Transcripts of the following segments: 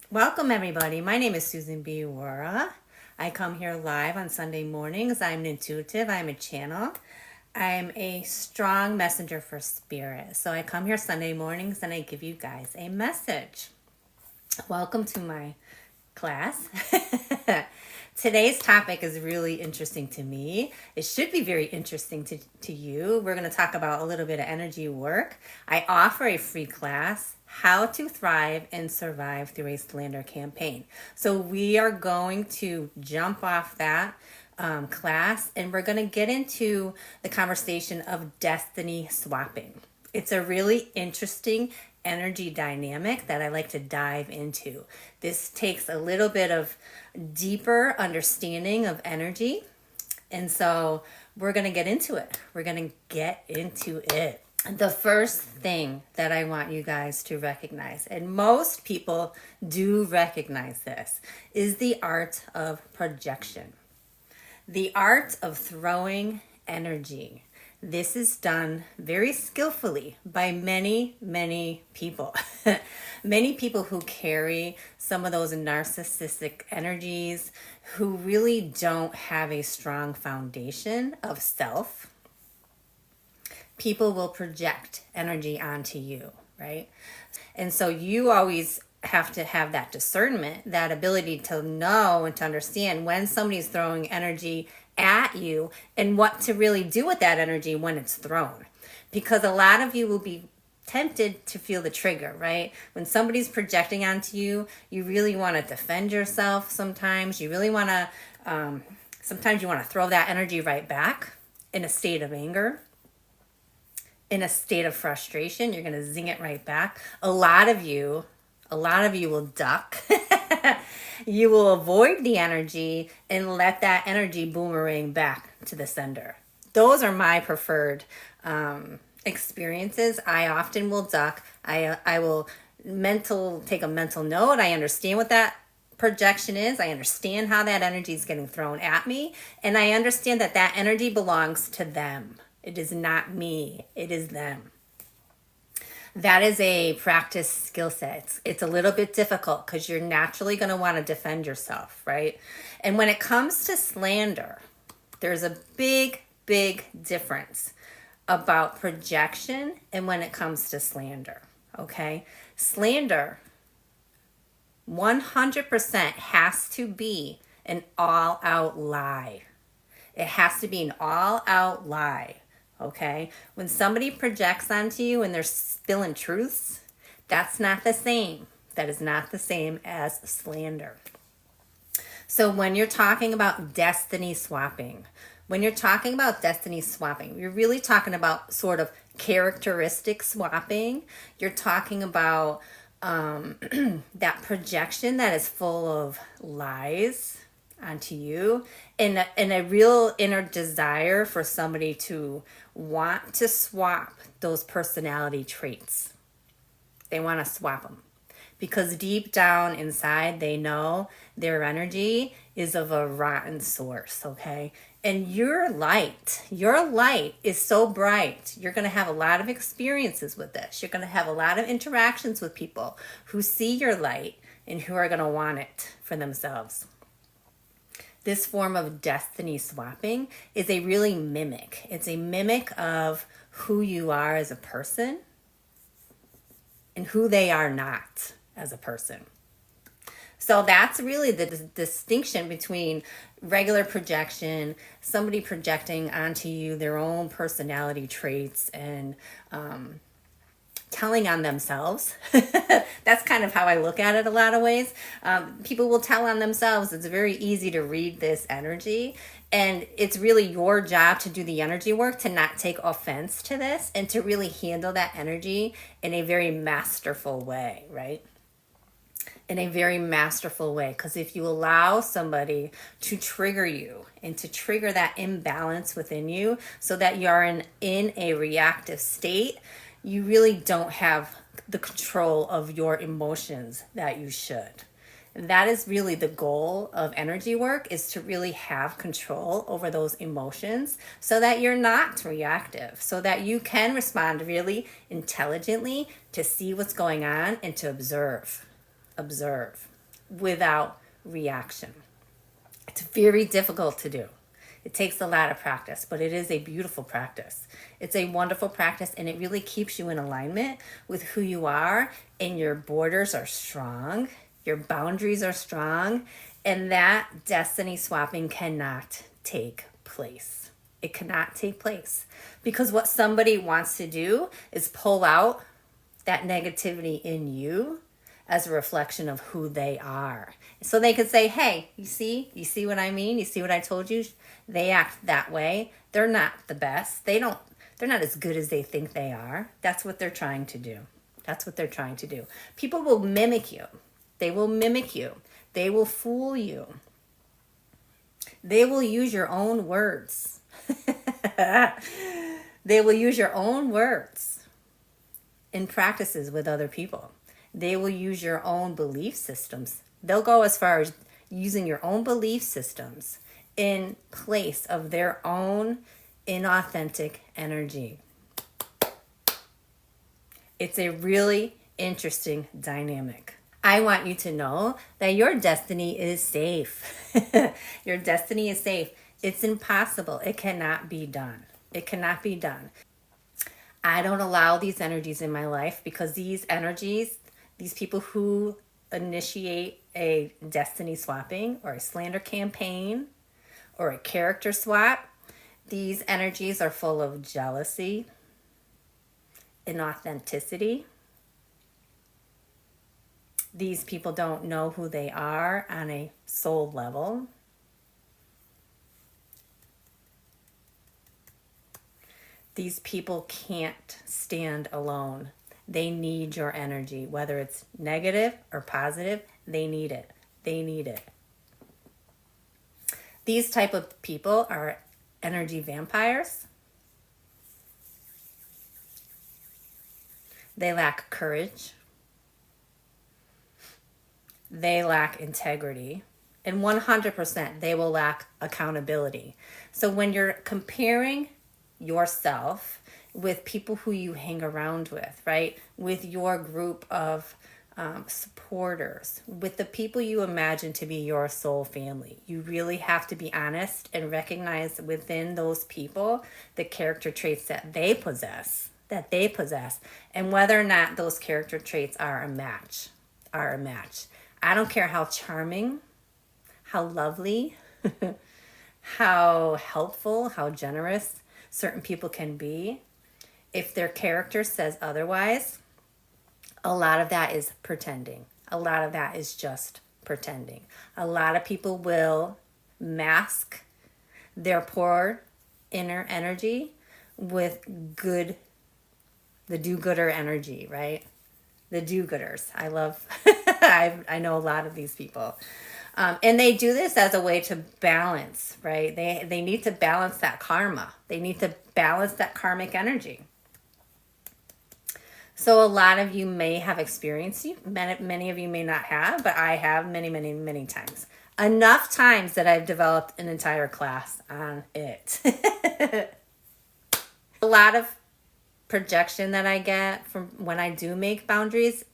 Welcome, everybody. My name is Susan B. Wara. I come here live on Sunday mornings. I'm an intuitive, I'm a channel. I'm a strong messenger for spirit. So I come here Sunday mornings and I give you guys a message. Welcome to my class. Today's topic is really interesting to me. It should be very interesting to you. We're going to talk about a little bit of energy work. I offer a free class, How to Thrive and Survive Through a Slander Campaign. So we are going to jump off that class and we're going to get into the conversation of destiny swapping. It's a really interesting energy dynamic that I like to dive into. This takes a little bit of deeper understanding of energy. And so we're going to get into it. We're going to get into it. The first thing that I want you guys to recognize, and most people do recognize this, is the art of projection. The art of throwing energy. This is done very skillfully by many people. Many people who carry some of those narcissistic energies, who really don't have a strong foundation of self. People will project energy onto you, right? And so you always have to have that discernment, that ability to know and to understand when somebody's throwing energy at you and what to really do with that energy when it's thrown. Because a lot of you will be tempted to feel the trigger, right? When somebody's projecting onto you, you really want to defend yourself sometimes. You really want to, sometimes you want to throw that energy right back in a state of anger. In a state of frustration, you're going to zing it right back. A lot of you will duck. You will avoid the energy and let that energy boomerang back to the sender. Those are my preferred experiences. I often will duck. I will take a mental note. I understand what that projection is. I understand how that energy is getting thrown at me. And I understand that that energy belongs to them. It is not me. It is them. That is a practice skill set. It's a little bit difficult because you're naturally going to want to defend yourself, right? And when it comes to slander, there's a big difference about projection and when it comes to slander, okay? Slander 100% has to be an all-out lie. It has to be an all-out lie. Okay, when somebody projects onto you and they're spilling truths, that's not the same. That is not the same as slander. So when you're talking about destiny swapping, you're really talking about sort of characteristic swapping. You're talking about that projection that is full of lies onto you, and a real inner desire for somebody to want to swap those personality traits. They want to swap them because deep down inside they know their energy is of a rotten source, okay? And your light is so bright. You're going to have a lot of experiences with this. You're going to have a lot of interactions with people who see your light and who are going to want it for themselves. This form of destiny swapping is a really mimic. It's a mimic of who you are as a person and who they are not as a person. So that's really the distinction between regular projection, somebody projecting onto you their own personality traits and telling on themselves. That's kind of how I look at it a lot of ways. People will tell on themselves. It's very easy to read this energy. And it's really your job to do the energy work, to not take offense to this and to really handle that energy in a very masterful way, right? In a very masterful way. Because if you allow somebody to trigger you and to trigger that imbalance within you so that you're in a reactive state, you really don't have the control of your emotions that you should. And that is really the goal of energy work, is to really have control over those emotions so that you're not reactive, so that you can respond really intelligently to see what's going on and to observe. without reaction. It's very difficult to do. It takes a lot of practice, but it is a beautiful practice. It's a wonderful practice, and it really keeps you in alignment with who you are, and your borders are strong, your boundaries are strong, and that destiny swapping cannot take place. It cannot take place because what somebody wants to do is pull out that negativity in you as a reflection of who they are. So they could say, hey, you see what I mean? You see what I told you? They act that way. They're not the best. They're not as good as they think they are. That's what they're trying to do. That's what they're trying to do. People will mimic you. They will mimic you. They will fool you. They will use your own words. They will use your own words in practices with other people. They will use your own belief systems. They'll go as far as using your own belief systems in place of their own inauthentic energy. It's a really interesting dynamic. I want you to know that your destiny is safe. Your destiny is safe. It's impossible. It cannot be done. It cannot be done. I don't allow these energies in my life because these energies, these people who initiate a destiny swapping or a slander campaign or a character swap, these energies are full of jealousy, inauthenticity. These people don't know who they are on a soul level. These people can't stand alone. They need your energy, whether it's negative or positive. They need it. They need it. These type of people are energy vampires. They lack courage. They lack integrity. And 100% they will lack accountability. So when you're comparing yourself with people who you hang around with, right? With your group of supporters, with the people you imagine to be your soul family. You really have to be honest and recognize within those people the character traits that they possess, and whether or not those character traits are a match. I don't care how charming, how lovely, how helpful, how generous certain people can be. If their character says otherwise, a lot of that is pretending. A lot of that is just pretending. A lot of people will mask their poor inner energy with the do-gooder energy, right? The do-gooders. I love, I know a lot of these people. And they do this as a way to balance, right? They need to balance that karma. They need to balance that karmic energy. So a lot of you may have experienced it. Many of you may not have, but I have many, many, many times. Enough times that I've developed an entire class on it. A lot of projection that I get from when I do make boundaries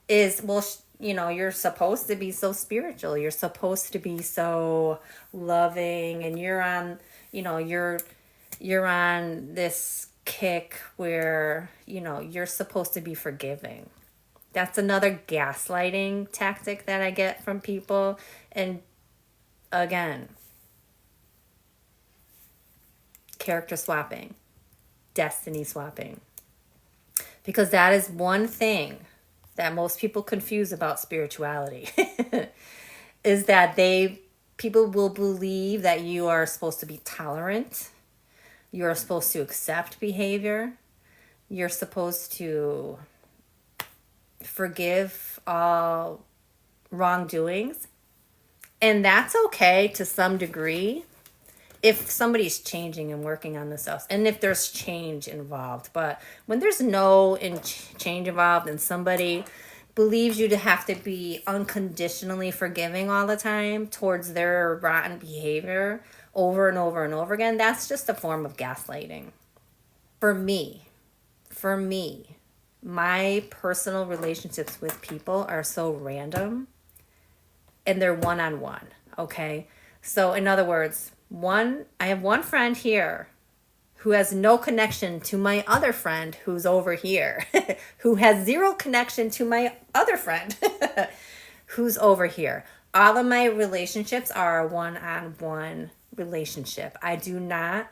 is, well, you're supposed to be so spiritual. You're supposed to be so loving, and you're on, you're on this kick where, you're supposed to be forgiving. That's another gaslighting tactic that I get from people. And again, character swapping, destiny swapping. Because that is one thing that most people confuse about spirituality is that people will believe that you are supposed to be tolerant. You're supposed to accept behavior. You're supposed to forgive all wrongdoings. And that's okay to some degree if somebody's changing and working on themselves, and if there's change involved. But when there's no change involved and somebody believes you to have to be unconditionally forgiving all the time towards their rotten behavior over and over and over again, that's just a form of gaslighting. For me, my personal relationships with people are so random and they're one-on-one, okay? So in other words, I have one friend here who has no connection to my other friend who's over here, who has zero connection to my other friend who's over here. All of my relationships are a one-on-one relationship. I do not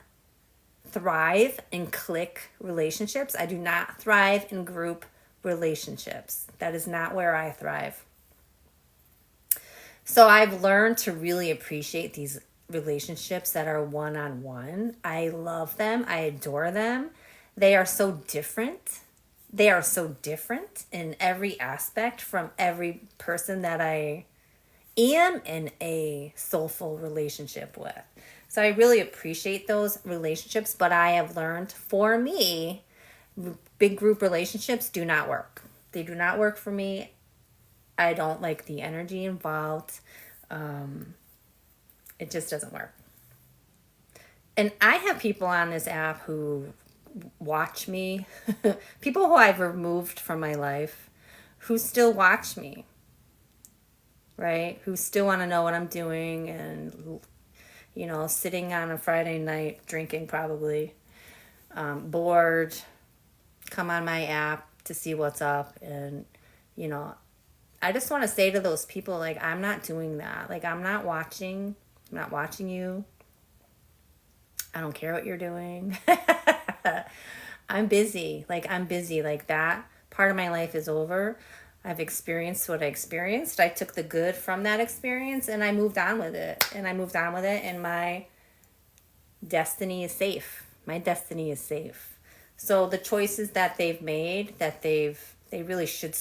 thrive in clique relationships. I do not thrive in group relationships. That is not where I thrive. So I've learned to really appreciate these relationships that are one-on-one. I love them. I adore them. They are so different. They are so different in every aspect from every person that I am in a soulful relationship with. So I really appreciate those relationships, but I have learned, for me, big group relationships do not work. They do not work for me. I don't like the energy involved. It just doesn't work. And I have people on this app who watch me, people who I've removed from my life, who still watch me, right? Who still want to know what I'm doing and, you know, sitting on a Friday night, drinking probably, bored, come on my app to see what's up. And, you know, I just want to say to those people, like, I'm not doing that. Like, I'm not watching you. I don't care what you're doing. I'm busy. Like, that part of my life is over. I've experienced what I experienced. I took the good from that experience and I moved on with it. And my destiny is safe. My destiny is safe. So the choices that they've made, they really should,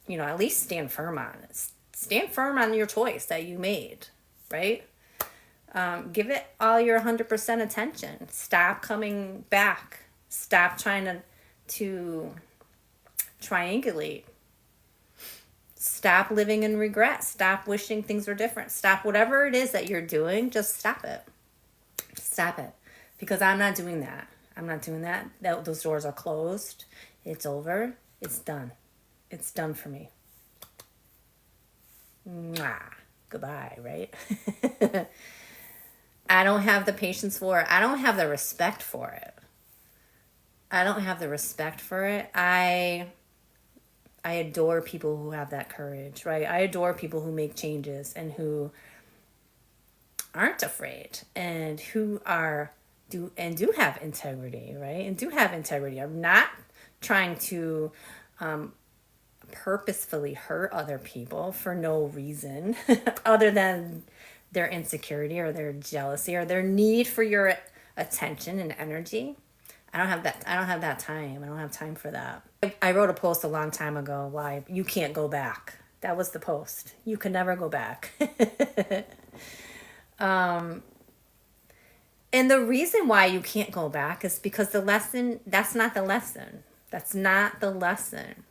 you know, at least stand firm on it. Stand firm on your choice that you made, right? Give it all your 100% attention. Stop coming back. Stop trying to triangulate. Stop living in regret. Stop wishing things were different. Stop whatever it is that you're doing. Just stop it. Stop it. Because I'm not doing that. I'm not doing that. Those doors are closed. It's over. It's done. It's done for me. Mwah. Goodbye, right? I don't have the patience for it. I don't have the respect for it. I adore people who have that courage, right? I adore people who make changes and who aren't afraid and who do have integrity, right? And do have integrity. I'm not trying to purposefully hurt other people for no reason other than their insecurity or their jealousy or their need for your attention and energy. I don't have that time. I don't have time for that. I wrote a post a long time ago why you can't go back. That was the post. You can never go back. And the reason why you can't go back is because that's not the lesson. That's not the lesson.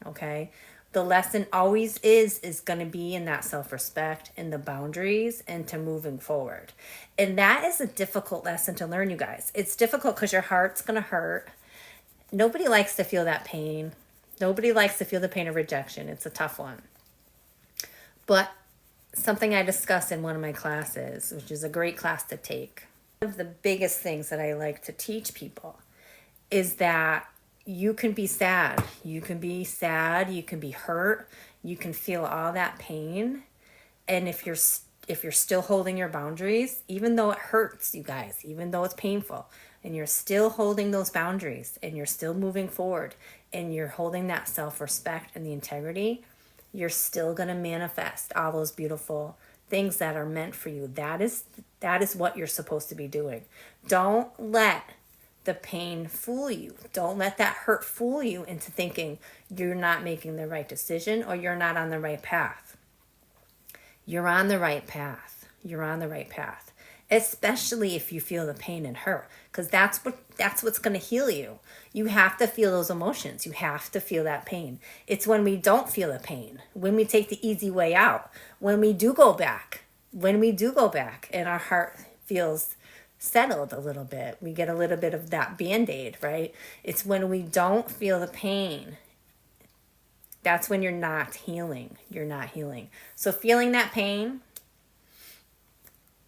Okay? The lesson always is going to be in that self-respect, in the boundaries, and to moving forward. And that is a difficult lesson to learn, you guys. It's difficult because your heart's going to hurt. Nobody likes to feel that pain. Nobody likes to feel the pain of rejection. It's a tough one. But something I discuss in one of my classes, which is a great class to take, one of the biggest things that I like to teach people is that you can be sad. You can be sad. You can be hurt. You can feel all that pain. And if you're still holding your boundaries, even though it hurts, you guys, even though it's painful, and you're still holding those boundaries and you're still moving forward and you're holding that self-respect and the integrity, you're still going to manifest all those beautiful things that are meant for you. That is what you're supposed to be doing. Don't let the pain fool you. Don't let that hurt fool you into thinking you're not making the right decision or you're not on the right path. You're on the right path. You're on the right path. Especially if you feel the pain and hurt, because that's what's going to heal you. You have to feel those emotions. You have to feel that pain. It's when we don't feel the pain, when we take the easy way out, when we do go back and our heart feels settled a little bit. We get a little bit of that Band-Aid, right? It's when we don't feel the pain That's when you're not healing. You're not healing. So feeling that pain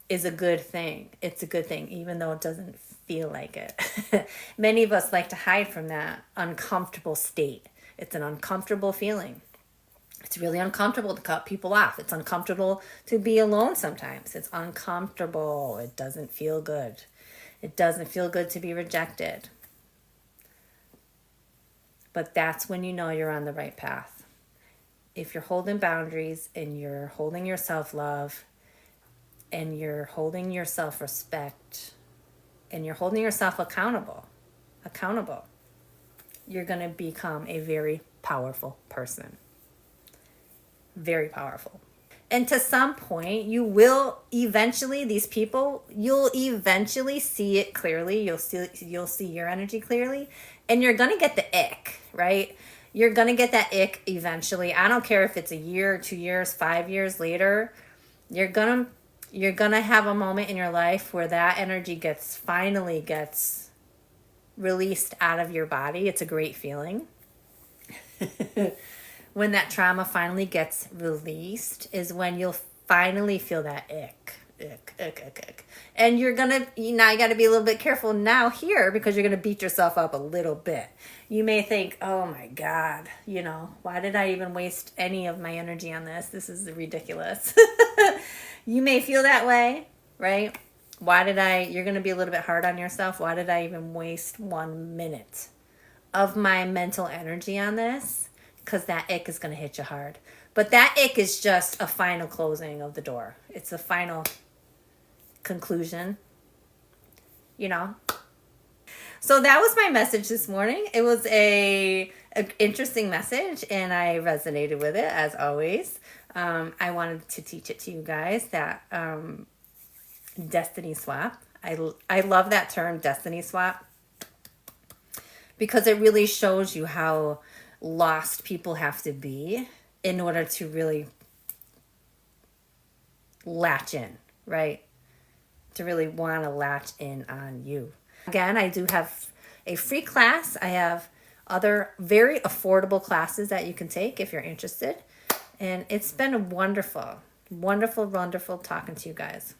is a good thing. It's a good thing, even though it doesn't feel like it. Many of us like to hide from that uncomfortable state. It's an uncomfortable feeling. It's really uncomfortable to cut people off. It's uncomfortable to be alone sometimes. It's uncomfortable. It doesn't feel good. It doesn't feel good to be rejected. But that's when you know you're on the right path. If you're holding boundaries and you're holding your self-love and you're holding your self-respect and you're holding yourself accountable, you're going to become a very powerful person. Very powerful. And to some point, you will eventually, these people, you'll eventually see it clearly. You'll see your energy clearly, and you're gonna get the ick, right? You're gonna get that ick eventually. I don't care if it's a year, 2 years, 5 years later. You're gonna have a moment in your life where that energy finally gets released out of your body. It's a great feeling. When that trauma finally gets released is when you'll finally feel that ick. And you got to be a little bit careful now here, because you're going to beat yourself up a little bit. You may think, oh my God, why did I even waste any of my energy on this? This is ridiculous. You may feel that way, right? You're going to be a little bit hard on yourself. Why did I even waste 1 minute of my mental energy on this? Because that ick is going to hit you hard. But that ick is just a final closing of the door. It's a final conclusion, So that was my message this morning. It was an interesting message, and I resonated with it, as always. I wanted to teach it to you guys, that destiny swap. I love that term, destiny swap, because it really shows you how lost people have to be in order to really latch in, right? To really want to latch in on you. Again, I do have a free class. I have other very affordable classes that you can take if you're interested. And it's been wonderful, wonderful, wonderful talking to you guys.